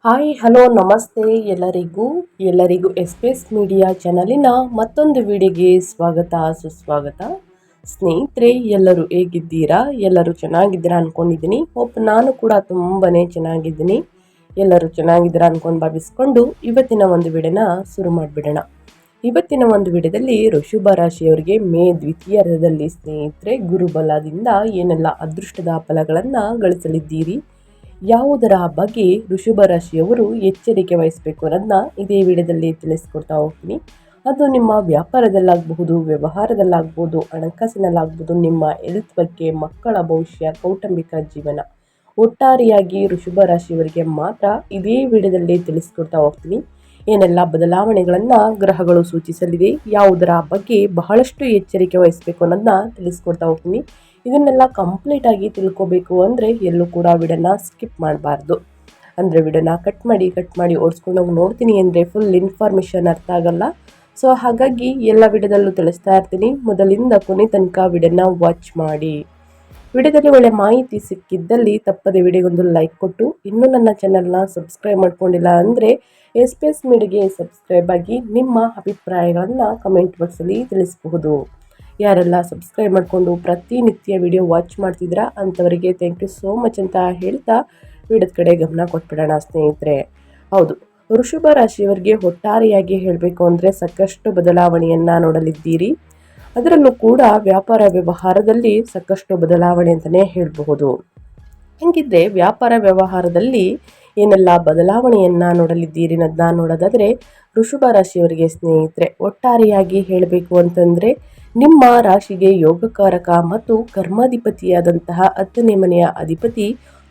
Hi hello ನಮಸ್ತೆ ಎಲ್ಲರಿಗೂ S P S media ಚಾನಲಿನ ಮತ್ತೊಂದು ವಿಡಿಯೋಗೆ ಸ್ವಾಗತ ಸುಸ್ವಾಗತ. ಸ್ನೇಹಿತರೆ, ಎಲ್ಲರೂ ಹೇಗಿದ್ದೀರಾ? ಎಲ್ಲರೂ ಚೆನ್ನಾಗಿದ್ದೀರಾ ಅಂದ್ಕೊಂಡಿದ್ದೀನಿ. ನಾನು ಕೂಡ ತುಂಬಾ ಚೆನ್ನಾಗಿದ್ದೀನಿ. ಎಲ್ಲರೂ ಚೆನ್ನಾಗಿದ್ದೀರಾ ಅಂದ್ಕೊಂಡು ಭಾವಿಸ್ಕೊಂಡು ಇವತ್ತಿನ ಒಂದು ವಿಡಿಯೋನ ಶುರು ಮಾಡಿಬಿಡೋಣ. ಇವತ್ತಿನ ಒಂದು ವಿಡಿಯೋದಲ್ಲಿ ವೃಷಭ ರಾಶಿಯವರಿಗೆ ಮೇ ದ್ವಿತೀಯಾರ್ಧದಲ್ಲಿ ಸ್ನೇಹಿತರೆ ಗುರುಬಲದಿಂದ ಏನೆಲ್ಲ ಅದೃಷ್ಟದ ಫಲಗಳನ್ನು ಗಳಿಸಲಿದ್ದೀರಿ, ಯಾವುದರ ಬಗ್ಗೆ ವೃಷಭ ರಾಶಿಯವರು ಎಚ್ಚರಿಕೆ ವಹಿಸಬೇಕು ಅನ್ನೋದನ್ನ ಇದೇ ವಿಡಿಯೋದಲ್ಲಿ ತಿಳಿಸ್ಕೊಡ್ತಾ ಹೋಗ್ತೀನಿ. ಅದು ನಿಮ್ಮ ವ್ಯಾಪಾರದಲ್ಲಾಗಬಹುದು, ವ್ಯವಹಾರದಲ್ಲಾಗ್ಬೋದು, ಹಣಕಾಸಿನಲ್ಲಾಗ್ಬೋದು, ನಿಮ್ಮ ಹೆಲ್ತ್ ಬಗ್ಗೆ, ಮಕ್ಕಳ ಭವಿಷ್ಯ, ಕೌಟುಂಬಿಕ ಜೀವನ, ಒಟ್ಟಾರೆಯಾಗಿ ವೃಷಭ ರಾಶಿಯವರಿಗೆ ಮಾತ್ರ ಇದೇ ವಿಡಿಯೋದಲ್ಲಿ ತಿಳಿಸ್ಕೊಡ್ತಾ ಹೋಗ್ತೀನಿ. ಏನೆಲ್ಲ ಬದಲಾವಣೆಗಳನ್ನು ಗ್ರಹಗಳು ಸೂಚಿಸಲಿದೆ, ಯಾವುದರ ಬಗ್ಗೆ ಬಹಳಷ್ಟು ಎಚ್ಚರಿಕೆ ವಹಿಸಬೇಕು ಅನ್ನೋದನ್ನ ತಿಳಿಸ್ಕೊಡ್ತಾ ಹೋಗ್ತೀನಿ. ಇದನ್ನೆಲ್ಲ ಕಂಪ್ಲೀಟಾಗಿ ತಿಳ್ಕೊಬೇಕು ಅಂದರೆ ಎಲ್ಲೂ ಕೂಡ ವಿಡಿಯೋನ ಸ್ಕಿಪ್ ಮಾಡಬಾರ್ದು. ಅಂದರೆ ವಿಡಿಯೋನ ಕಟ್ ಮಾಡಿ ಓಡಿಸ್ಕೊಂಡೋಗಿ ನೋಡ್ತೀನಿ ಅಂದರೆ ಫುಲ್ ಇನ್ಫಾರ್ಮೇಷನ್ ಅರ್ಥ ಆಗಲ್ಲ. ಸೊ ಹಾಗಾಗಿ ಎಲ್ಲ ವಿಡಿಯೋದಲ್ಲೂ ತಿಳಿಸ್ತಾ ಇರ್ತೀನಿ. ಮೊದಲಿಂದ ಕೊನೆ ತನಕ ವಿಡಿಯೋನ ವಾಚ್ ಮಾಡಿ. ವಿಡಿಯೋದಲ್ಲಿ ಒಳ್ಳೆ ಮಾಹಿತಿ ಸಿಕ್ಕಿದ್ದಲ್ಲಿ ತಪ್ಪದೆ ವಿಡಿಯೋಗೊಂದು ಲೈಕ್ ಕೊಟ್ಟು, ಇನ್ನೂ ನನ್ನ ಚಾನಲ್ನ ಸಬ್ಸ್ಕ್ರೈಬ್ ಮಾಡ್ಕೊಂಡಿಲ್ಲ ಅಂದರೆ ಎಸ್ ಪಿ ಎಸ್ ಮೀಡಿಯಾಗೆ ಸಬ್ಸ್ಕ್ರೈಬ್ ಆಗಿ ನಿಮ್ಮ ಅಭಿಪ್ರಾಯಗಳನ್ನು ಕಮೆಂಟ್ ಬಾಕ್ಸಲ್ಲಿ ತಿಳಿಸಬಹುದು. ಯಾರೆಲ್ಲ ಸಬ್ಸ್ಕ್ರೈಬ್ ಮಾಡಿಕೊಂಡು ಪ್ರತಿನಿತ್ಯ ವಿಡಿಯೋ ವಾಚ್ ಮಾಡ್ತಿದ್ದೀರಾ ಅಂಥವರಿಗೆ ಥ್ಯಾಂಕ್ ಯು ಸೋ ಮಚ್ ಅಂತ ಹೇಳ್ತಾ ವಿಡಿಯೋದ ಕಡೆ ಗಮನ ಕೊಟ್ಬಿಡೋಣ ಸ್ನೇಹಿತರೆ. ಹೌದು, ವೃಷಭ ರಾಶಿಯವರಿಗೆ ಒಟ್ಟಾರೆಯಾಗಿ ಹೇಳಬೇಕು ಅಂದರೆ ಸಾಕಷ್ಟು ಬದಲಾವಣೆಯನ್ನು ನೋಡಲಿದ್ದೀರಿ. ಅದರಲ್ಲೂ ಕೂಡ ವ್ಯಾಪಾರ ವ್ಯವಹಾರದಲ್ಲಿ ಸಾಕಷ್ಟು ಬದಲಾವಣೆ ಅಂತಲೇ ಹೇಳಬಹುದು. ಹಂಗಿದ್ರೆ ವ್ಯಾಪಾರ ವ್ಯವಹಾರದಲ್ಲಿ ಏನೆಲ್ಲ ಬದಲಾವಣೆಯನ್ನು ನೋಡಲಿದ್ದೀರಿ ಅನ್ನೋದನ್ನ ನೋಡೋದಾದರೆ, ವೃಷಭ ರಾಶಿಯವರಿಗೆ ಸ್ನೇಹಿತರೆ ಒಟ್ಟಾರೆಯಾಗಿ ಹೇಳಬೇಕು ಅಂತಂದರೆ ನಿಮ್ಮ ರಾಶಿಗೆ ಯೋಗಕಾರಕ ಮತ್ತು ಕರ್ಮಾಧಿಪತಿಯಾದಂತಹ 10ನೇ ಮನೆಯ ಅಧಿಪತಿ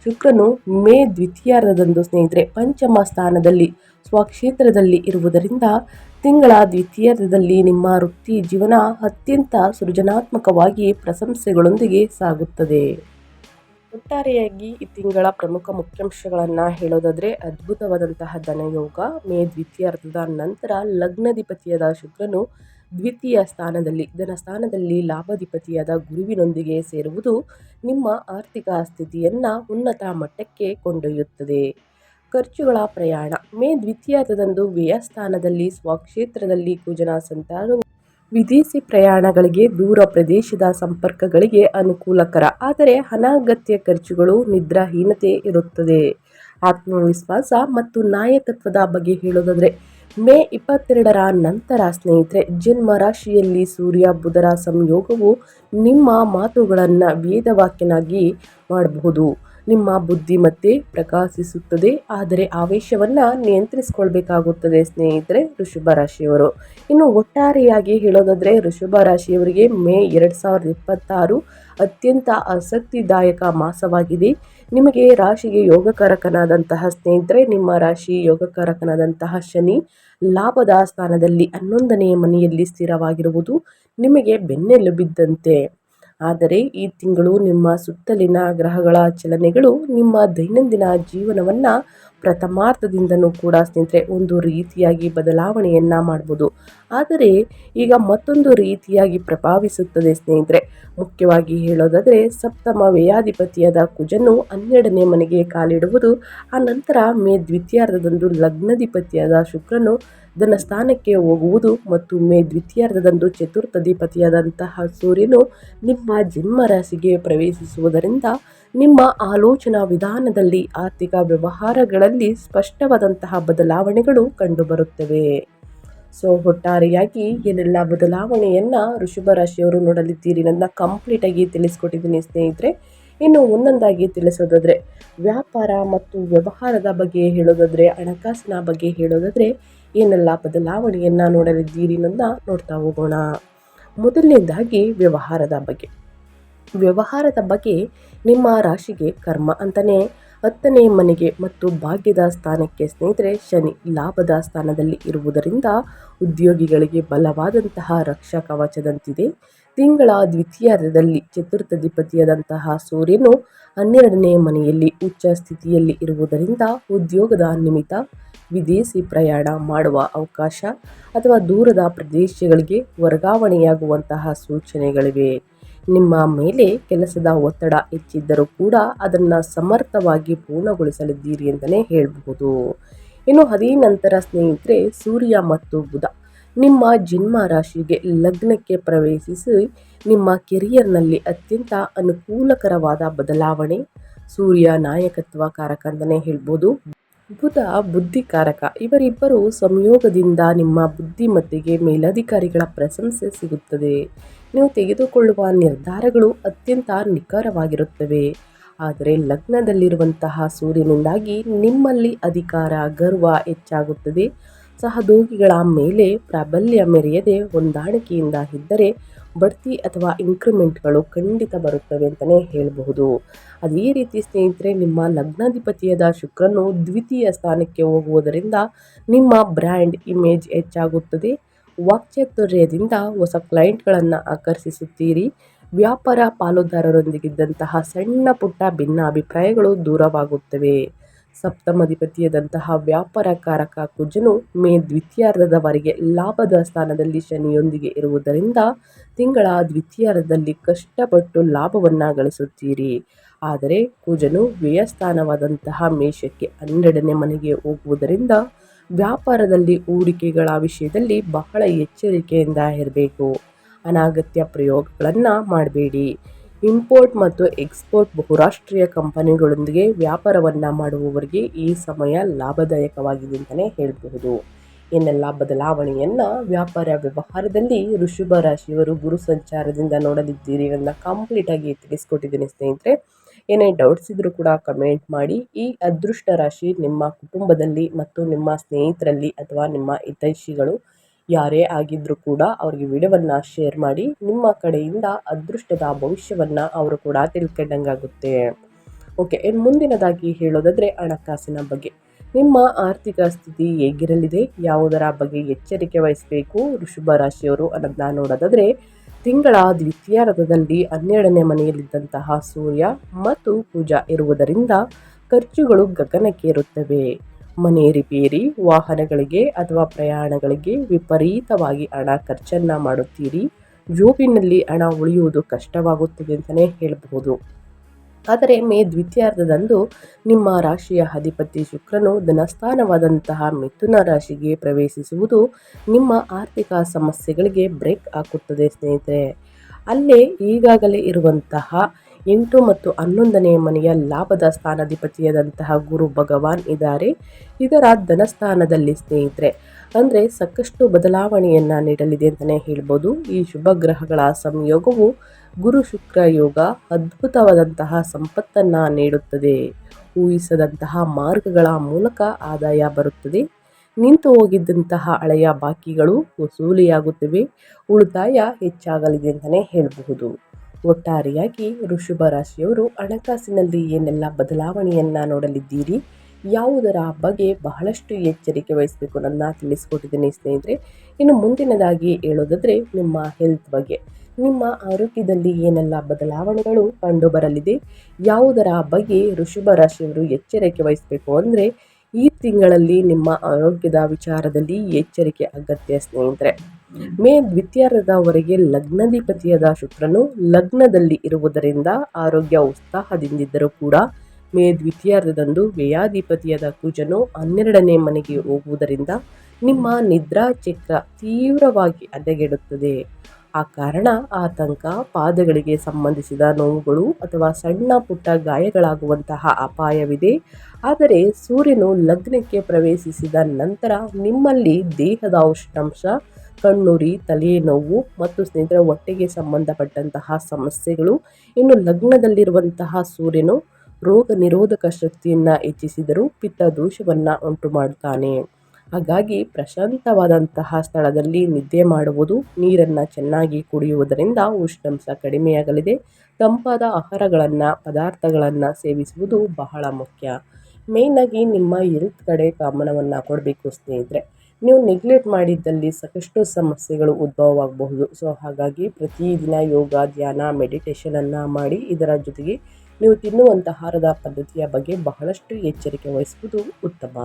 ಶುಕ್ರನು ಮೇ ದ್ವಿತೀಯಾರ್ಧದಂದು ಸ್ನೇಹಿತರೆ ಪಂಚಮ ಸ್ಥಾನದಲ್ಲಿ ಸ್ವಕ್ಷೇತ್ರದಲ್ಲಿ ಇರುವುದರಿಂದ ತಿಂಗಳ ದ್ವಿತೀಯಾರ್ಧದಲ್ಲಿ ನಿಮ್ಮ ವೃತ್ತಿ ಜೀವನ ಅತ್ಯಂತ ಸೃಜನಾತ್ಮಕವಾಗಿ ಪ್ರಶಂಸೆಗಳೊಂದಿಗೆ ಸಾಗುತ್ತದೆ. ಒಟ್ಟಾರೆಯಾಗಿ ಈ ತಿಂಗಳ ಪ್ರಮುಖ ಮುಖ್ಯಾಂಶಗಳನ್ನು ಹೇಳೋದಾದರೆ, ಅದ್ಭುತವಾದಂತಹ ಧನಯೋಗ. ಮೇ ದ್ವಿತೀಯಾರ್ಧದ ನಂತರ ಲಗ್ನಾಧಿಪತಿಯಾದ ಶುಕ್ರನು ದ್ವಿತೀಯ ಸ್ಥಾನದಲ್ಲಿ ಧನಸ್ಥಾನದಲ್ಲಿ ಲಾಭಾಧಿಪತಿಯಾದ ಗುರುವಿನೊಂದಿಗೆ ಸೇರುವುದು ನಿಮ್ಮ ಆರ್ಥಿಕ ಸ್ಥಿತಿಯನ್ನು ಉನ್ನತ ಮಟ್ಟಕ್ಕೆ ಕೊಂಡೊಯ್ಯುತ್ತದೆ. ಖರ್ಚುಗಳ ಪ್ರಯಾಣ. ಮೇ ದ್ವಿತೀಯಾರ್ಧದಂದು ವ್ಯಯಸ್ಥಾನದಲ್ಲಿ ಸ್ವಕ್ಷೇತ್ರದಲ್ಲಿ ಕುಜನ ಸಂಚಾರವು ವಿದೇಶಿ ಪ್ರಯಾಣಗಳಿಗೆ, ದೂರ ಪ್ರದೇಶದ ಸಂಪರ್ಕಗಳಿಗೆ ಅನುಕೂಲಕರ. ಆದರೆ ಅನಗತ್ಯ ಖರ್ಚುಗಳು, ನಿದ್ರಾಹೀನತೆ ಇರುತ್ತದೆ. ಆತ್ಮವಿಶ್ವಾಸ ಮತ್ತು ನಾಯಕತ್ವದ ಬಗ್ಗೆ ಹೇಳೋದಾದರೆ, ಮೇ 22ರ ನಂತರ ಸ್ನೇಹಿತರೆ ಜನ್ಮ ರಾಶಿಯಲ್ಲಿ ಸೂರ್ಯ ಬುಧರ ಸಂಯೋಗವು ನಿಮ್ಮ ಮಾತುಗಳನ್ನು ವೇದವಾಕ್ಯನಾಗಿ ಮಾಡಬಹುದು. ನಿಮ್ಮ ಬುದ್ಧಿಮತ್ತೆ ಪ್ರಕಾಶಿಸುತ್ತದೆ, ಆದರೆ ಆವೇಶವನ್ನು ನಿಯಂತ್ರಿಸಿಕೊಳ್ಬೇಕಾಗುತ್ತದೆ ಸ್ನೇಹಿತರೆ ವೃಷಭ ರಾಶಿಯವರು. ಇನ್ನು ಒಟ್ಟಾರೆಯಾಗಿ ಹೇಳೋದಾದರೆ, ವೃಷಭ ರಾಶಿಯವರಿಗೆ ಮೇ 2026 ಅತ್ಯಂತ ಆಸಕ್ತಿದಾಯಕ ಮಾಸವಾಗಿದೆ. ನಿಮಗೆ ರಾಶಿಗೆ ಯೋಗಕಾರಕನಾದಂತಹ ಸ್ನೇಹಿತರೆ, ನಿಮ್ಮ ರಾಶಿ ಯೋಗಕಾರಕನಾದಂತಹ ಶನಿ ಲಾಭದ ಸ್ಥಾನದಲ್ಲಿ 11ನೇ ಮನೆಯಲ್ಲಿ ಸ್ಥಿರವಾಗಿರುವುದು ನಿಮಗೆ ಬೆನ್ನೆಲುಬಿದ್ದಂತೆ. ಆದರೆ ಈ ತಿಂಗಳು ನಿಮ್ಮ ಸುತ್ತಲಿನ ಗ್ರಹಗಳ ಚಲನೆಗಳು ನಿಮ್ಮ ದೈನಂದಿನ ಜೀವನವನ್ನು ಪ್ರಥಮಾರ್ಧದಿಂದನೂ ಕೂಡ ಸ್ನೇಹಿತರೆ ಒಂದು ರೀತಿಯಾಗಿ ಬದಲಾವಣೆಯನ್ನು ಮಾಡ್ಬೋದು. ಆದರೆ ಈಗ ಮತ್ತೊಂದು ರೀತಿಯಾಗಿ ಪ್ರಭಾವಿಸುತ್ತದೆ ಸ್ನೇಹಿತರೆ. ಮುಖ್ಯವಾಗಿ ಹೇಳೋದಾದರೆ, ಸಪ್ತಮ ವ್ಯಯಾಧಿಪತಿಯಾದ ಕುಜನು 12ನೇ ಮನೆಗೆ ಕಾಲಿಡುವುದು, ಆ ನಂತರ ಮೇ ದ್ವಿತೀಯಾರ್ಧದಂದು ಲಗ್ನಾಧಿಪತಿಯಾದ ಶುಕ್ರನು ಧನಸ್ಥಾನಕ್ಕೆ ಹೋಗುವುದು ಮತ್ತು ಮೇ ದ್ವಿತೀಯಾರ್ಧದಂದು ಚತುರ್ಥಾಧಿಪತಿಯಾದಂತಹ ಸೂರ್ಯನು ನಿಮ್ಮ ಜನ್ಮ ರಾಶಿಗೆ ಪ್ರವೇಶಿಸುವುದರಿಂದ ನಿಮ್ಮ ಆಲೋಚನಾ ವಿಧಾನದಲ್ಲಿ, ಆರ್ಥಿಕ ವ್ಯವಹಾರಗಳಲ್ಲಿ ಸ್ಪಷ್ಟವಾದಂತಹ ಬದಲಾವಣೆಗಳು ಕಂಡುಬರುತ್ತವೆ. ಸೊ ಒಟ್ಟಾರೆಯಾಗಿ ಏನೆಲ್ಲ ಬದಲಾವಣೆಯನ್ನು ವೃಷಭ ರಾಶಿಯವರು ನೋಡಲಿದ್ದೀರಿ ಅನ್ನೋದನ್ನ ಕಂಪ್ಲೀಟಾಗಿ ತಿಳಿಸ್ಕೊಟ್ಟಿದ್ದೀನಿ ಸ್ನೇಹಿತರೆ. ಇನ್ನು ಒಂದೊಂದಾಗಿ ತಿಳಿಸೋದಾದರೆ, ವ್ಯಾಪಾರ ಮತ್ತು ವ್ಯವಹಾರದ ಬಗ್ಗೆ ಹೇಳೋದಾದರೆ, ಹಣಕಾಸಿನ ಬಗ್ಗೆ ಹೇಳೋದಾದರೆ ಏನೆಲ್ಲ ಬದಲಾವಣೆಯನ್ನು ನೋಡಲಿದ್ದೀರಿ ಅನ್ನೋದನ್ನ ನೋಡ್ತಾ ಹೋಗೋಣ. ಮೊದಲನೇದಾಗಿ ವ್ಯವಹಾರದ ಬಗ್ಗೆ ನಿಮ್ಮ ರಾಶಿಗೆ ಕರ್ಮ ಅಂತಲೇ 10ನೇ ಮನೆಗೆ ಮತ್ತು ಭಾಗ್ಯದ ಸ್ಥಾನಕ್ಕೆ ಸ್ನೇಹಿತರೆ ಶನಿ ಲಾಭದ ಸ್ಥಾನದಲ್ಲಿ ಇರುವುದರಿಂದ ಉದ್ಯೋಗಿಗಳಿಗೆ ಬಲವಾದಂತಹ ರಕ್ಷಾ ಕವಚದಂತಿದೆ. ತಿಂಗಳ ದ್ವಿತೀಯಾರ್ಧದಲ್ಲಿ ಚತುರ್ಥಾಧಿಪತಿಯಾದಂತಹ ಸೂರ್ಯನು 12ನೇ ಮನೆಯಲ್ಲಿ ಉಚ್ಚ ಸ್ಥಿತಿಯಲ್ಲಿ ಇರುವುದರಿಂದ ಉದ್ಯೋಗದ ನಿಮಿತ್ತ ವಿದೇಶಿ ಪ್ರಯಾಣ ಮಾಡುವ ಅವಕಾಶ ಅಥವಾ ದೂರದ ಪ್ರದೇಶಗಳಿಗೆ ವರ್ಗಾವಣೆಯಾಗುವಂತಹ ಸೂಚನೆಗಳಿವೆ. ನಿಮ್ಮ ಮೇಲೆ ಕೆಲಸದ ಒತ್ತಡ ಹೆಚ್ಚಿದ್ದರೂ ಕೂಡ ಅದನ್ನು ಸಮರ್ಥವಾಗಿ ಪೂರ್ಣಗೊಳಿಸಲಿದ್ದೀರಿ ಅಂತಲೇ ಹೇಳಬಹುದು. ಇನ್ನು ಅದೇ ನಂತರ ಸ್ನೇಹಿತರೆ, ಸೂರ್ಯ ಮತ್ತು ಬುಧ ನಿಮ್ಮ ಜನ್ಮ ರಾಶಿಗೆ ಲಗ್ನಕ್ಕೆ ಪ್ರವೇಶಿಸಿ ನಿಮ್ಮ ಕೆರಿಯರ್ನಲ್ಲಿ ಅತ್ಯಂತ ಅನುಕೂಲಕರವಾದ ಬದಲಾವಣೆ. ಸೂರ್ಯ ನಾಯಕತ್ವ ಕಾರಕ ಅಂತಲೇ ಹೇಳ್ಬೋದು, ಬುಧ ಬುದ್ಧಿಕಾರಕ. ಇವರಿಬ್ಬರು ಸಂಯೋಗದಿಂದ ನಿಮ್ಮ ಬುದ್ಧಿಮತ್ತೆಗೆ ಮೇಲಧಿಕಾರಿಗಳ ಪ್ರಶಂಸೆ ಸಿಗುತ್ತದೆ. ನೀವು ತೆಗೆದುಕೊಳ್ಳುವ ನಿರ್ಧಾರಗಳು ಅತ್ಯಂತ ನಿಖರವಾಗಿರುತ್ತವೆ. ಆದರೆ ಲಗ್ನದಲ್ಲಿರುವಂತಹ ಸೂರ್ಯನಿಂದಾಗಿ ನಿಮ್ಮಲ್ಲಿ ಅಧಿಕಾರ ಗರ್ವ ಹೆಚ್ಚಾಗುತ್ತದೆ. ಸಹೋದ್ಯೋಗಿಗಳ ಮೇಲೆ ಪ್ರಾಬಲ್ಯ ಮೆರೆಯದೆ ಹೊಂದಾಣಿಕೆಯಿಂದ ಇದ್ದರೆ ಬಡ್ತಿ ಅಥವಾ ಇನ್ಕ್ರಿಮೆಂಟ್ಗಳು ಖಂಡಿತ ಬರುತ್ತವೆ ಅಂತಲೇ ಹೇಳಬಹುದು. ಅದೇ ರೀತಿ ಸ್ನೇಹಿತರೆ, ನಿಮ್ಮ ಲಗ್ನಾಧಿಪತಿಯಾದ ಶುಕ್ರನು ದ್ವಿತೀಯ ಸ್ಥಾನಕ್ಕೆ ಹೋಗುವುದರಿಂದ ನಿಮ್ಮ ಬ್ರ್ಯಾಂಡ್ ಇಮೇಜ್ ಹೆಚ್ಚಾಗುತ್ತದೆ. ವಾಕ್ಚಾತುರ್ಯದಿಂದ ಹೊಸ ಕ್ಲೈಂಟ್ಗಳನ್ನು ಆಕರ್ಷಿಸುತ್ತೀರಿ. ವ್ಯಾಪಾರ ಪಾಲುದಾರರೊಂದಿಗಿದ್ದಂತಹ ಸಣ್ಣ ಪುಟ್ಟ ಭಿನ್ನಾಭಿಪ್ರಾಯಗಳು ದೂರವಾಗುತ್ತವೆ. ಸಪ್ತಮಾಧಿಪತಿಯಾದಂತಹ ವ್ಯಾಪಾರಕಾರಕ ಕುಜನು ಮೇ ದ್ವಿತೀಯಾರ್ಧದವರೆಗೆ ಲಾಭದ ಸ್ಥಾನದಲ್ಲಿ ಶನಿಯೊಂದಿಗೆ ಇರುವುದರಿಂದ ತಿಂಗಳ ದ್ವಿತೀಯಾರ್ಧದಲ್ಲಿ ಕಷ್ಟಪಟ್ಟು ಲಾಭವನ್ನು ಗಳಿಸುತ್ತೀರಿ. ಆದರೆ ಕುಜನು ವ್ಯಯಸ್ಥಾನವಾದಂತಹ ಮೇಷಕ್ಕೆ 12ನೇ ಮನೆಗೆ ಹೋಗುವುದರಿಂದ ವ್ಯಾಪಾರದಲ್ಲಿ ಹೂಡಿಕೆಗಳ ವಿಷಯದಲ್ಲಿ ಬಹಳ ಎಚ್ಚರಿಕೆಯಿಂದ ಇರಬೇಕು. ಅನಗತ್ಯ ಪ್ರಯೋಗಗಳನ್ನು ಮಾಡಬೇಡಿ. ಇಂಪೋರ್ಟ್ ಮತ್ತು ಎಕ್ಸ್ಪೋರ್ಟ್ ಬಹುರಾಷ್ಟ್ರೀಯ ಕಂಪನಿಗಳೊಂದಿಗೆ ವ್ಯಾಪಾರವನ್ನು ಮಾಡುವವರಿಗೆ ಈ ಸಮಯ ಲಾಭದಾಯಕವಾಗಿದೆ ಅಂತಲೇ ಹೇಳಬಹುದು. ಏನೆಲ್ಲ ಬದಲಾವಣೆಯನ್ನು ವ್ಯಾಪಾರ ವ್ಯವಹಾರದಲ್ಲಿ ವೃಷಭ ರಾಶಿಯವರು ಗುರು ಸಂಚಾರದಿಂದ ನೋಡಲಿದ್ದೀರಿ ಅಂತ ಕಂಪ್ಲೀಟಾಗಿ ತಿಳಿಸ್ಕೊಟ್ಟಿದ್ದೀನಿ ಸ್ನೇಹಿತರೆ. ಏನೇ ಡೌಟ್ಸ್ ಇದ್ರೂ ಕೂಡ ಕಮೆಂಟ್ ಮಾಡಿ. ಈ ಅದೃಷ್ಟ ರಾಶಿ ನಿಮ್ಮ ಕುಟುಂಬದಲ್ಲಿ ಮತ್ತು ನಿಮ್ಮ ಸ್ನೇಹಿತರಲ್ಲಿ ಅಥವಾ ನಿಮ್ಮ ಹಿತೈಷಿಗಳು ಯಾರೇ ಆಗಿದ್ರೂ ಕೂಡ ಅವ್ರಿಗೆ ವಿಡಿಯೋವನ್ನು ಶೇರ್ ಮಾಡಿ. ನಿಮ್ಮ ಕಡೆಯಿಂದ ಅದೃಷ್ಟದ ಭವಿಷ್ಯವನ್ನು ಅವರು ಕೂಡ ತಿಳ್ಕೊಂಡಂಗಾಗುತ್ತೆ. ಓಕೆ, ಇನ್ನು ಮುಂದಿನದಾಗಿ ಹೇಳೋದಾದರೆ ಹಣಕಾಸಿನ ಬಗ್ಗೆ. ನಿಮ್ಮ ಆರ್ಥಿಕ ಸ್ಥಿತಿ ಹೇಗಿರಲಿದೆ, ಯಾವುದರ ಬಗ್ಗೆ ಎಚ್ಚರಿಕೆ ವಹಿಸಬೇಕು ವೃಷಭ ರಾಶಿಯವರು ಅನ್ನೋದನ್ನ ನೋಡೋದಾದರೆ, ತಿಂಗಳ ದ್ವಿತೀಯಾರ್ಧದಲ್ಲಿ 12ನೇ ಮನೆಯಲ್ಲಿದ್ದಂತಹ ಸೂರ್ಯ ಮತ್ತು ಕುಜ ಇರುವುದರಿಂದ ಖರ್ಚುಗಳು ಗಗನಕ್ಕೇರುತ್ತವೆ. ಮನೆ ರಿಪೇರಿ, ವಾಹನಗಳಿಗೆ ಅಥವಾ ಪ್ರಯಾಣಗಳಿಗೆ ವಿಪರೀತವಾಗಿ ಹಣ ಖರ್ಚನ್ನು ಮಾಡುತ್ತೀರಿ. ಜೋಬಿನಲ್ಲಿ ಹಣ ಉಳಿಯುವುದು ಕಷ್ಟವಾಗುತ್ತದೆ ಅಂತಲೇ ಹೇಳಬಹುದು. ಆದರೆ ಮೇ ದ್ವಿತೀಯಾರ್ಧದಂದು ನಿಮ್ಮ ರಾಶಿಯ ಅಧಿಪತಿ ಶುಕ್ರನು ಧನಸ್ಥಾನವಾದಂತಹ ಮಿಥುನ ರಾಶಿಗೆ ಪ್ರವೇಶಿಸುವುದು ನಿಮ್ಮ ಆರ್ಥಿಕ ಸಮಸ್ಯೆಗಳಿಗೆ ಬ್ರೇಕ್ ಹಾಕುತ್ತದೆ ಸ್ನೇಹಿತರೆ. ಅಲ್ಲೇ ಈಗಾಗಲೇ ಇರುವಂತಹ 8 ಮತ್ತು 11ನೇ ಮನೆಯ ಲಾಭದ ಸ್ಥಾನಾಧಿಪತಿಯಾದಂತಹ ಗುರು ಭಗವಾನ್ ಇದ್ದಾರೆ. ಇದರ ಧನಸ್ಥಾನದಲ್ಲಿ ಸ್ನೇಹಿತರೆ ಅಂದರೆ ಸಾಕಷ್ಟು ಬದಲಾವಣೆಯನ್ನು ನೀಡಲಿದೆ ಅಂತಲೇ ಹೇಳ್ಬೋದು. ಈ ಶುಭ ಗ್ರಹಗಳ ಸಂಯೋಗವು ಗುರು ಶುಕ್ರ ಯೋಗ ಅದ್ಭುತವಾದಂತಹ ಸಂಪತ್ತನ್ನು ನೀಡುತ್ತದೆ. ಊಹಿಸದಂತಹ ಮಾರ್ಗಗಳ ಮೂಲಕ ಆದಾಯ ಬರುತ್ತದೆ. ನಿಂತು ಹೋಗಿದ್ದಂತಹ ಹಳೆಯ ಬಾಕಿಗಳು ವಸೂಲಿಯಾಗುತ್ತವೆ. ಉಳಿತಾಯ ಹೆಚ್ಚಾಗಲಿದೆ ಅಂತಲೇ ಹೇಳಬಹುದು. ಒಟ್ಟಾರೆಯಾಗಿ ವೃಷಭ ರಾಶಿಯವರು ಹಣಕಾಸಿನಲ್ಲಿ ಏನೆಲ್ಲ ಬದಲಾವಣೆಯನ್ನು ನೋಡಲಿದ್ದೀರಿ, ಯಾವುದರ ಬಗ್ಗೆ ಬಹಳಷ್ಟು ಎಚ್ಚರಿಕೆ ವಹಿಸಬೇಕು ಅನ್ನೋದನ್ನ ತಿಳಿಸ್ಕೊಟ್ಟಿದ್ದೀನಿ ಸ್ನೇಹಿತರೆ. ಇನ್ನು ಮುಂದಿನದಾಗಿ ಹೇಳೋದಾದರೆ ನಿಮ್ಮ ಹೆಲ್ತ್ ಬಗ್ಗೆ. ನಿಮ್ಮ ಆರೋಗ್ಯದಲ್ಲಿ ಏನೆಲ್ಲ ಬದಲಾವಣೆಗಳು ಕಂಡು ಬರಲಿದೆ, ಯಾವುದರ ಬಗ್ಗೆ ವೃಷಭ ರಾಶಿಯವರು ಎಚ್ಚರಿಕೆ ವಹಿಸಬೇಕು ಅಂದರೆ ಈ ತಿಂಗಳಲ್ಲಿ ನಿಮ್ಮ ಆರೋಗ್ಯದ ವಿಚಾರದಲ್ಲಿ ಎಚ್ಚರಿಕೆ ಅಗತ್ಯ ಸ್ನೇಹಿತರೆ. ಮೇ ದ್ವಿತೀಯಾರ್ಧದವರೆಗೆ ಲಗ್ನಾಧಿಪತಿಯಾದ ಶುಕ್ರನು ಲಗ್ನದಲ್ಲಿ ಇರುವುದರಿಂದ ಆರೋಗ್ಯ ಉತ್ಸಾಹದಿಂದಿದ್ದರೂ ಕೂಡ ಮೇ ದ್ವಿತೀಯಾರ್ಧದಂದು ವ್ಯಯಾಧಿಪತಿಯಾದ ಕುಜನು 12ನೇ ಮನೆಗೆ ಹೋಗುವುದರಿಂದ ನಿಮ್ಮ ನಿದ್ರಾ ಚಕ್ರ ತೀವ್ರವಾಗಿ ಹದಗೆಡುತ್ತದೆ. ಆ ಕಾರಣ ಆತಂಕ, ಪಾದಗಳಿಗೆ ಸಂಬಂಧಿಸಿದ ನೋವುಗಳು ಅಥವಾ ಸಣ್ಣ ಪುಟ್ಟ ಗಾಯಗಳಾಗುವಂತಹ ಅಪಾಯವಿದೆ. ಆದರೆ ಸೂರ್ಯನು ಲಗ್ನಕ್ಕೆ ಪ್ರವೇಶಿಸಿದ ನಂತರ ನಿಮ್ಮಲ್ಲಿ ದೇಹದ ಉಷ್ಣಾಂಶ, ಕಣ್ಣುರಿ, ತಲೆನೋವು ಮತ್ತು ಸ್ನೇಹಿತರ ಹೊಟ್ಟೆಗೆ ಸಂಬಂಧಪಟ್ಟಂತಹ ಸಮಸ್ಯೆಗಳು. ಇನ್ನು ಲಗ್ನದಲ್ಲಿರುವಂತಹ ಸೂರ್ಯನು ರೋಗ ನಿರೋಧಕ ಶಕ್ತಿಯನ್ನು ಹೆಚ್ಚಿಸಿದರೂ ಪಿತ್ತ ದೋಷವನ್ನು ಉಂಟು ಮಾಡುತ್ತಾನೆ. ಹಾಗಾಗಿ ಪ್ರಶಾಂತವಾದಂತಹ ಸ್ಥಳದಲ್ಲಿ ನಿದ್ದೆ ಮಾಡುವುದು, ನೀರನ್ನು ಚೆನ್ನಾಗಿ ಕುಡಿಯುವುದರಿಂದ ಉಷ್ಣಾಂಶ ಕಡಿಮೆಯಾಗಲಿದೆ. ತಂಪಾದ ಆಹಾರಗಳನ್ನು, ಪದಾರ್ಥಗಳನ್ನು ಸೇವಿಸುವುದು ಬಹಳ ಮುಖ್ಯ. ಮೇಯ್ನಾಗಿ ನಿಮ್ಮ ಹೆಲ್ತ್ ಕಡೆ ಗಮನವನ್ನು ಕೊಡಬೇಕು ಸ್ನೇಹಿತರೆ. ನೀವು ನೆಗ್ಲೆಕ್ಟ್ ಮಾಡಿದ್ದಲ್ಲಿ ಸಾಕಷ್ಟು ಸಮಸ್ಯೆಗಳು ಉದ್ಭವವಾಗಬಹುದು. ಸೊ ಹಾಗಾಗಿ ಪ್ರತಿದಿನ ಯೋಗ, ಧ್ಯಾನ, ಮೆಡಿಟೇಷನನ್ನು ಮಾಡಿ. ಇದರ ಜೊತೆಗೆ ನೀವು ತಿನ್ನುವಂಥ ಆಹಾರದ ಪದ್ಧತಿಯ ಬಗ್ಗೆ ಬಹಳಷ್ಟು ಎಚ್ಚರಿಕೆ ವಹಿಸುವುದು ಉತ್ತಮ.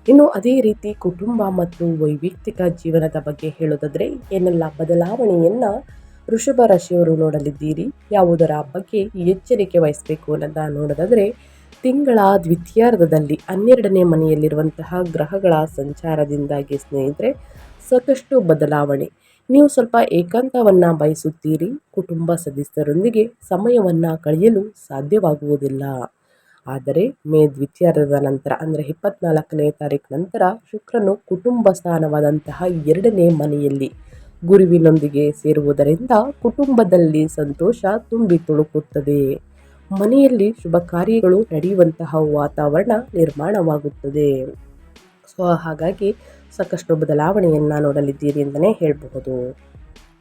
ಇನ್ನು ಅದೇ ರೀತಿ ಕುಟುಂಬ ಮತ್ತು ವೈಯಕ್ತಿಕ ಜೀವನದ ಬಗ್ಗೆ ಹೇಳೋದಾದರೆ ಏನೆಲ್ಲ ಬದಲಾವಣೆಯನ್ನು ವೃಷಭ ರಾಶಿಯವರು ನೋಡಲಿದ್ದೀರಿ. ಯಾವುದರ ಬಗ್ಗೆ ಎಚ್ಚರಿಕೆ ವಹಿಸಬೇಕು ಅನ್ನೋದನ್ನ ನೋಡೋದಾದರೆ, ತಿಂಗಳ ದ್ವಿತೀಯಾರ್ಧದಲ್ಲಿ 12ನೇ ಮನೆಯಲ್ಲಿರುವಂತಹ ಗ್ರಹಗಳ ಸಂಚಾರದಿಂದಾಗಿ ಸ್ನೇಹಿತರೆ ಸಾಕಷ್ಟು ಬದಲಾವಣೆ. ನೀವು ಸ್ವಲ್ಪ ಏಕಾಂತವನ್ನು ಬಯಸುತ್ತೀರಿ. ಕುಟುಂಬ ಸದಸ್ಯರೊಂದಿಗೆ ಸಮಯವನ್ನು ಕಳೆಯಲು ಸಾಧ್ಯವಾಗುವುದಿಲ್ಲ. ಆದರೆ ಮೇ ದ್ವಿತೀಯಾರ್ಧದ ನಂತರ ಅಂದರೆ 24ನೇ ತಾರೀಕು ನಂತರ ಶುಕ್ರನು ಕುಟುಂಬ ಸ್ಥಾನವಾದಂತಹ 2ನೇ ಮನೆಯಲ್ಲಿ ಗುರುವಿನೊಂದಿಗೆ ಸೇರುವುದರಿಂದ ಕುಟುಂಬದಲ್ಲಿ ಸಂತೋಷ ತುಂಬಿ ತುಳುಕುತ್ತದೆ. ಮನೆಯಲ್ಲಿ ಶುಭ ಕಾರ್ಯಗಳು ನಡೆಯುವಂತಹ ವಾತಾವರಣ ನಿರ್ಮಾಣವಾಗುತ್ತದೆ. ಸೊ ಹಾಗಾಗಿ ಸಾಕಷ್ಟು ಬದಲಾವಣೆಯನ್ನು ನೋಡಲಿದ್ದೀರಿ ಅಂತಲೇ ಹೇಳಬಹುದು.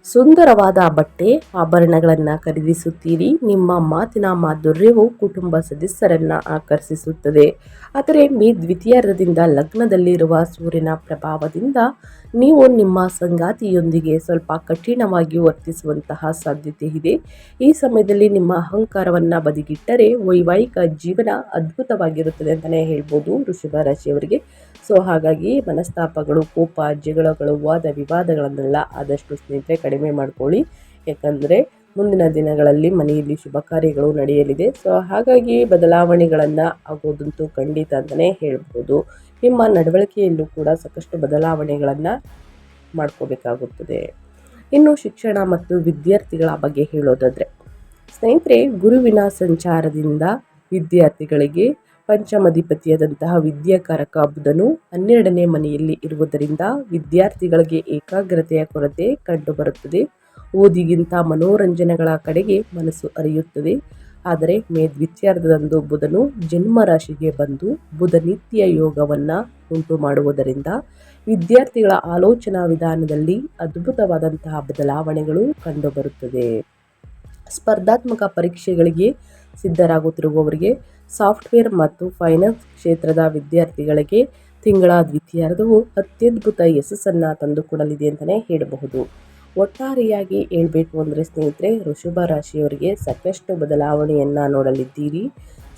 ಸುಂದರವಾದ ಬಟ್ಟೆ ಆಭರಣಗಳನ್ನು ಖರೀದಿಸುತ್ತೀರಿ. ನಿಮ್ಮ ಮಾತಿನ ಮಾಧುರ್ಯವು ಕುಟುಂಬ ಸದಸ್ಯರನ್ನು ಆಕರ್ಷಿಸುತ್ತದೆ. ಆದರೆ ಮೇ ದ್ವಿತೀಯಾರ್ಧದಿಂದ ಲಗ್ನದಲ್ಲಿರುವ ಸೂರ್ಯನ ಪ್ರಭಾವದಿಂದ ನೀವು ನಿಮ್ಮ ಸಂಗಾತಿಯೊಂದಿಗೆ ಸ್ವಲ್ಪ ಕಠಿಣವಾಗಿ ವರ್ತಿಸುವಂತಹ ಸಾಧ್ಯತೆ ಇದೆ. ಈ ಸಮಯದಲ್ಲಿ ನಿಮ್ಮ ಅಹಂಕಾರವನ್ನು ಬದಿಗಿಟ್ಟರೆ ವೈವಾಹಿಕ ಜೀವನ ಅದ್ಭುತವಾಗಿರುತ್ತದೆ ಅಂತಲೇ ಹೇಳ್ಬೋದು ವೃಷಭ ರಾಶಿಯವರಿಗೆ. ಸೊ ಹಾಗಾಗಿ ಮನಸ್ತಾಪಗಳು, ಕೋಪ, ಜಗಳಗಳು, ವಾದ ವಿವಾದಗಳನ್ನೆಲ್ಲ ಆದಷ್ಟು ಸ್ನೇಹಿತರೆ ಕಡಿಮೆ ಮಾಡ್ಕೊಳ್ಳಿ. ಯಾಕಂದರೆ ಮುಂದಿನ ದಿನಗಳಲ್ಲಿ ಮನೆಯಲ್ಲಿ ಶುಭ ಕಾರ್ಯಗಳು ನಡೆಯಲಿದೆ. ಸೊ ಹಾಗಾಗಿ ಬದಲಾವಣೆಗಳನ್ನು ಆಗೋದಂತೂ ಖಂಡಿತ ಅಂತಲೇ ಹೇಳ್ಬೋದು. ನಿಮ್ಮ ನಡವಳಿಕೆಯಲ್ಲೂ ಕೂಡ ಸಾಕಷ್ಟು ಬದಲಾವಣೆಗಳನ್ನು ಮಾಡ್ಕೋಬೇಕಾಗುತ್ತದೆ. ಇನ್ನು ಶಿಕ್ಷಣ ಮತ್ತು ವಿದ್ಯಾರ್ಥಿಗಳ ಬಗ್ಗೆ ಹೇಳೋದಾದರೆ ಸ್ನೇಹಿತರೆ, ಗುರುವಿನ ಸಂಚಾರದಿಂದ ವಿದ್ಯಾರ್ಥಿಗಳಿಗೆ ಪಂಚಮಾಧಿಪತಿಯಾದಂತಹ ವಿದ್ಯಾಕಾರಕ ಬುಧನು 12ನೇ ಮನೆಯಲ್ಲಿ ಇರುವುದರಿಂದ ವಿದ್ಯಾರ್ಥಿಗಳಿಗೆ ಏಕಾಗ್ರತೆಯ ಕೊರತೆ ಕಂಡುಬರುತ್ತದೆ. ಓದಿಗಿಂತ ಮನೋರಂಜನೆಗಳ ಕಡೆಗೆ ಮನಸ್ಸು ಹರಿಯುತ್ತದೆ. ಆದರೆ ಮೇ ದ್ವಿತೀಯಾರ್ಧದಂದು ಬುಧನು ಜನ್ಮ ರಾಶಿಗೆ ಬಂದು ಬುಧನಿತ್ಯ ಯೋಗವನ್ನು ಉಂಟು ಮಾಡುವುದರಿಂದ ವಿದ್ಯಾರ್ಥಿಗಳ ಆಲೋಚನಾ ವಿಧಾನದಲ್ಲಿ ಅದ್ಭುತವಾದಂತಹ ಬದಲಾವಣೆಗಳು ಕಂಡುಬರುತ್ತದೆ. ಸ್ಪರ್ಧಾತ್ಮಕ ಪರೀಕ್ಷೆಗಳಿಗೆ ಸಿದ್ಧರಾಗುತ್ತಿರುವವರಿಗೆ, ಸಾಫ್ಟ್ವೇರ್ ಮತ್ತು ಫೈನಾನ್ಸ್ ಕ್ಷೇತ್ರದ ವಿದ್ಯಾರ್ಥಿಗಳಿಗೆ ತಿಂಗಳ ದ್ವಿತೀಯಾರ್ಧವು ಅತ್ಯದ್ಭುತ ಯಶಸ್ಸನ್ನು ತಂದುಕೊಡಲಿದೆ ಅಂತಲೇ ಹೇಳಬಹುದು. ಒಟ್ಟಾರೆಯಾಗಿ ಹೇಳಬೇಕು ಅಂದರೆ ಸ್ನೇಹಿತರೆ, ವೃಷಭ ರಾಶಿಯವರಿಗೆ ಸಾಕಷ್ಟು ಬದಲಾವಣೆಯನ್ನು ನೋಡಲಿದ್ದೀರಿ.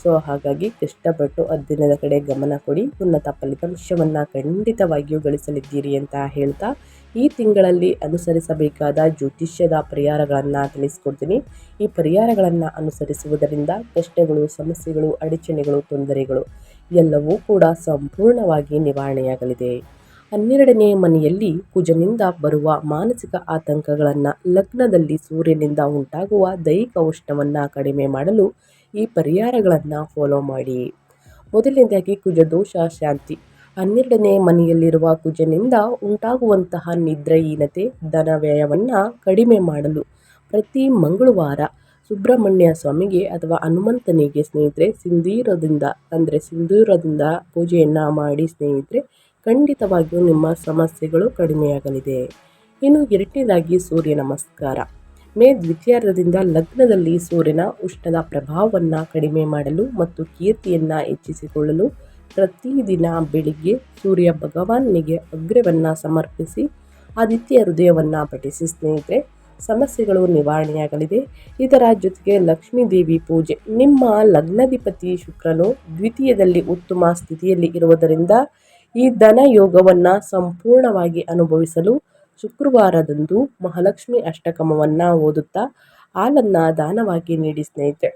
ಸೊ ಹಾಗಾಗಿ ಕಷ್ಟಪಟ್ಟು ಅಧ್ಯಯನದ ಕಡೆ ಗಮನ ಕೊಡಿ. ಉನ್ನತ ಫಲಿತಾಂಶವನ್ನು ಖಂಡಿತವಾಗಿಯೂ ಗಳಿಸಲಿದ್ದೀರಿ ಅಂತ ಹೇಳ್ತಾ ಈ ತಿಂಗಳಲ್ಲಿ ಅನುಸರಿಸಬೇಕಾದ ಜ್ಯೋತಿಷ್ಯದ ಪರಿಹಾರಗಳನ್ನು ತಿಳಿಸ್ಕೊಡ್ತೀನಿ. ಈ ಪರಿಹಾರಗಳನ್ನು ಅನುಸರಿಸುವುದರಿಂದ ಕಷ್ಟಗಳು, ಸಮಸ್ಯೆಗಳು, ಅಡಚಣೆಗಳು, ತೊಂದರೆಗಳು ಎಲ್ಲವೂ ಕೂಡ ಸಂಪೂರ್ಣವಾಗಿ ನಿವಾರಣೆಯಾಗಲಿದೆ. 12ನೇ ಮನೆಯಲ್ಲಿ ಕುಜನಿಂದ ಬರುವ ಮಾನಸಿಕ ಆತಂಕಗಳನ್ನು, ಲಗ್ನದಲ್ಲಿ ಸೂರ್ಯನಿಂದ ಉಂಟಾಗುವ ದೈಹಿಕ ಉಷ್ಣವನ್ನು ಕಡಿಮೆ ಮಾಡಲು ಈ ಪರಿಹಾರಗಳನ್ನು ಫಾಲೋ ಮಾಡಿ. ಮೊದಲನೇದಾಗಿ ಕುಜದೋಷ ಶಾಂತಿ. 12ನೇ ಮನೆಯಲ್ಲಿರುವ ಕುಜನಿಂದ ಉಂಟಾಗುವಂತಹ ನಿದ್ರಾಹೀನತೆ, ಧನ ವ್ಯಯವನ್ನು ಕಡಿಮೆ ಮಾಡಲು ಪ್ರತಿ ಮಂಗಳವಾರ ಸುಬ್ರಹ್ಮಣ್ಯ ಸ್ವಾಮಿಗೆ ಅಥವಾ ಹನುಮಂತನಿಗೆ ಸ್ನೇಹಿತರೆ ಸಿಂಧೂರದಿಂದ ಪೂಜೆಯನ್ನು ಮಾಡಿ ಸ್ನೇಹಿತರೆ ಖಂಡಿತವಾಗಿಯೂ ನಿಮ್ಮ ಸಮಸ್ಯೆಗಳು ಕಡಿಮೆಯಾಗಲಿದೆ. ಇನ್ನು ಎರಡನೇದಾಗಿ ಸೂರ್ಯ ನಮಸ್ಕಾರ. ಮೇ ದ್ವಿತೀಯಾರ್ಧದಿಂದ ಲಗ್ನದಲ್ಲಿ ಸೂರ್ಯನ ಉಷ್ಣದ ಪ್ರಭಾವವನ್ನು ಕಡಿಮೆ ಮಾಡಲು ಮತ್ತು ಕೀರ್ತಿಯನ್ನು ಹೆಚ್ಚಿಸಿಕೊಳ್ಳಲು ಪ್ರತಿದಿನ ಬೆಳಿಗ್ಗೆ ಸೂರ್ಯ ಭಗವಾನಿಗೆ ಅಗ್ರ್ಯವನ್ನು ಸಮರ್ಪಿಸಿ ಆದಿತ್ಯ ಹೃದಯವನ್ನು ಪಠಿಸಿ ಸ್ನೇಹಿತರೆ ಸಮಸ್ಯೆಗಳು ನಿವಾರಣೆಯಾಗಲಿದೆ. ಇದರ ಜೊತೆಗೆ ಲಕ್ಷ್ಮೀ ದೇವಿ ಪೂಜೆ. ನಿಮ್ಮ ಲಗ್ನಾಧಿಪತಿ ಶುಕ್ರನು ದ್ವಿತೀಯದಲ್ಲಿ ಉತ್ತಮ ಸ್ಥಿತಿಯಲ್ಲಿ ಇರುವುದರಿಂದ ಈ ಧನ ಯೋಗವನ್ನು ಸಂಪೂರ್ಣವಾಗಿ ಅನುಭವಿಸಲು ಶುಕ್ರವಾರದಂದು ಮಹಾಲಕ್ಷ್ಮಿ ಅಷ್ಟಕಮವನ್ನು ಓದುತ್ತಾ ಹಾಲನ್ನು ದಾನವಾಗಿ ನೀಡಿ ಸ್ನೇಹಿತರೆ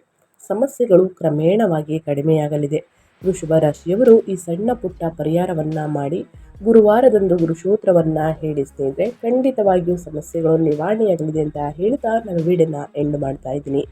ಸಮಸ್ಯೆಗಳು ಕ್ರಮೇಣವಾಗಿ ಕಡಿಮೆಯಾಗಲಿದೆ. ವೃಷಭ ರಾಶಿಯವರು ಈ ಸಣ್ಣ ಪುಟ್ಟ ಪರಿಹಾರವನ್ನು ಮಾಡಿ ಗುರುವಾರದಂದು ಗುರುಶೋತ್ರವನ್ನು ಹೇಳಿ ಸ್ನೇಹಿತರೆ ಖಂಡಿತವಾಗಿಯೂ ಸಮಸ್ಯೆಗಳು ನಿವಾರಣೆಯಾಗಲಿದೆ ಅಂತ ಹೇಳ್ತಾ ನಾನು ವಿಡಿಯೋನ ಎಂಡ್ ಮಾಡ್ತಾ ಇದ್ದೀನಿ.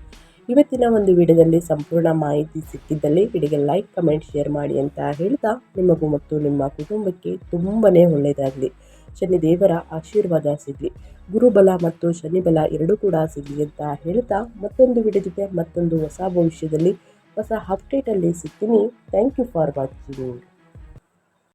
ಇವತ್ತಿನ ಒಂದು ವಿಡಿಯೋದಲ್ಲಿ ಸಂಪೂರ್ಣ ಮಾಹಿತಿ ಸಿಕ್ಕಿದ್ದಲ್ಲಿ ವಿಡಿಯೋಗೆ ಲೈಕ್, ಕಮೆಂಟ್, ಶೇರ್ ಮಾಡಿ ಅಂತ ಹೇಳ್ತಾ ನಿಮಗೂ ಮತ್ತು ನಿಮ್ಮ ಕುಟುಂಬಕ್ಕೆ ತುಂಬಾ ಒಳ್ಳೆಯದಾಗಲಿ. ಶನಿದೇವರ ಆಶೀರ್ವಾದ ಸಿಗಲಿ, ಗುರುಬಲ ಮತ್ತು ಶನಿಬಲ ಎರಡೂ ಕೂಡ ಸಿಗಲಿ ಅಂತ ಹೇಳ್ತಾ ಮತ್ತೊಂದು ವಿಡಿಯೋ ಜೊತೆ ಮತ್ತೊಂದು ಹೊಸ ಭವಿಷ್ಯದಲ್ಲಿ ಹೊಸ ಅಪ್ಡೇಟಲ್ಲಿ ಸಿಗ್ತೀನಿ. Thank you for watching.